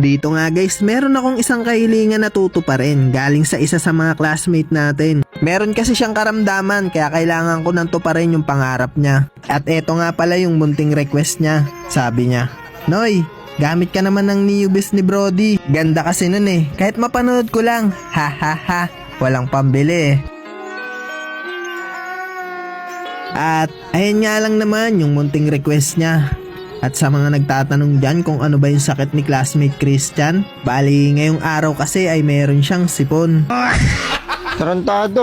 Dito nga guys, meron akong isang kahilingan na tutuparin galing sa isa sa mga classmate natin. Meron kasi siyang karamdaman kaya kailangan ko nang tuparin yung pangarap niya. At eto nga pala yung munting request niya. Sabi niya, "Noy, gamit ka naman ng Neobis ni Brody. Ganda kasi nun eh. Kahit mapanood ko lang. Ha ha ha. Walang pambili eh." At ayun nga lang naman yung munting request niya. At sa mga nagtatanong dyan kung ano ba yung sakit ni classmate Christian, bali ngayong araw kasi ay meron siyang sipon. Tarantado.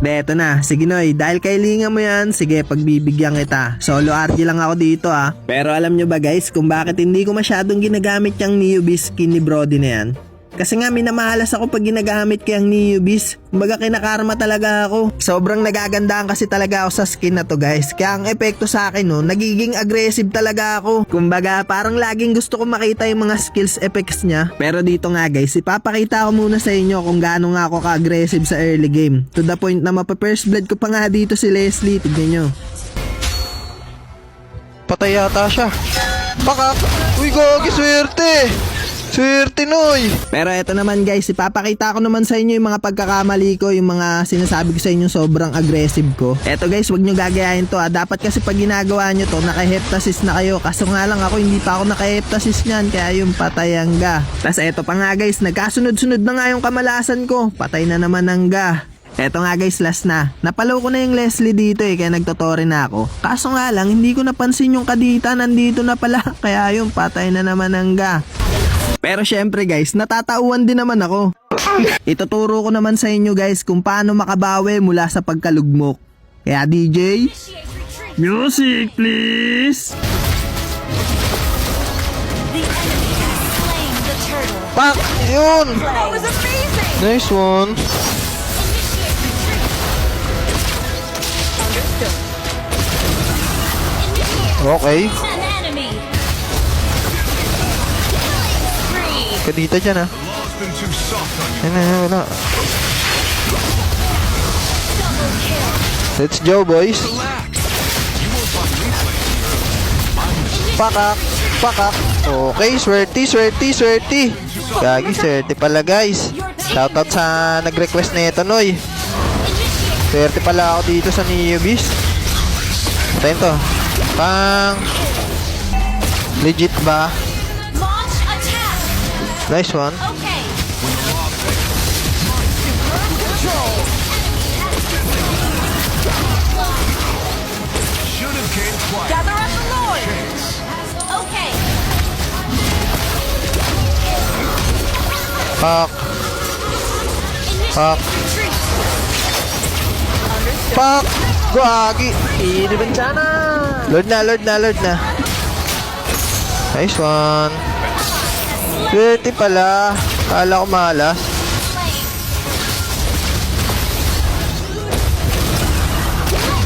Eto na, sige Noy, dahil kailingan mo yan, sige pagbibigyan kita. Solo RG lang ako dito Pero alam nyo ba guys kung bakit hindi ko masyadong ginagamit yung Neobis skin ni Brody na yan? Kasi nga minamahalas ako pag ginagamit ko yung Neobis. Kumbaga kinakarma talaga ako. Sobrang nagagandaan kasi talaga ako sa skin na to guys. Kaya ang epekto sa akin nagiging aggressive talaga ako. Kumbaga parang laging gusto ko makita yung mga skills effects niya. Pero dito nga guys, ipapakita ko muna sa inyo kung gaano nga ako ka-aggressive sa early game. To the point na mapa-first blood ko pa nga dito si Leslie. Tignan nyo. Patay yata siya. Baka. Uy, gogi, swerte. Swerte, Noy. Pero eto naman guys, ipapakita ko naman sa inyo yung mga pagkakamali ko, yung mga sinasabi ko sa inyo sobrang aggressive ko. Eto guys, wag nyo gagayahin to Dapat kasi pag ginagawa nyo to, naka-heptasis na kayo. Kaso nga lang ako, hindi pa ako naka-heptasis nyan, kaya yung patayang ga. Tas eto pa nga guys, nagkasunod-sunod na nga yung kamalasan ko. Patay na naman ang ga. Eto nga guys, last na. Napalaw ko na yung Leslie dito kaya nagtotore na ako. Kaso nga lang, hindi ko napansin yung kadita, nandito na pala. Kaya yung patay na naman ang ga. Pero syempre guys, natatauhan din naman ako. Ituturo ko naman sa inyo guys kung paano makabawi mula sa pagkalugmok. Kaya DJ, music please! Pak! Yun! Nice one. Okay. Kadita dyan wala. Let's go boys. Pakak. Pakak. Okay, swerte. Gagi, swerte pala guys. Shoutout sa nag-request na ito, Noy. Swerte pala ako dito sa Neobis. Tayo to. Pang. Legit ba? Nice one. Gather up the noise. Okay. Pak. Pak. Pak. Gagi. Ini bencana. Lord na. Nice one. Swerte pala. Kala ko malas.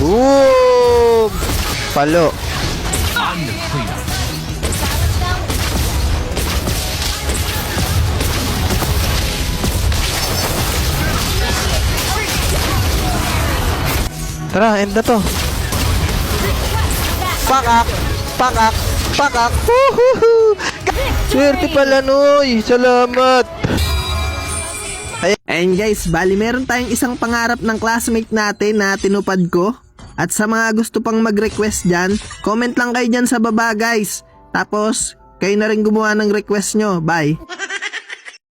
Boom! Palo. Tara, end na to. Pakak. Woohoo! Swerte pala, Noy. Salamat. Ayun guys, bali meron tayong isang pangarap ng classmate natin na tinupad ko. At sa mga gusto pang mag-request dyan, comment lang kayo dyan sa baba guys. Tapos, kayo na rin gumawa ng request nyo. Bye!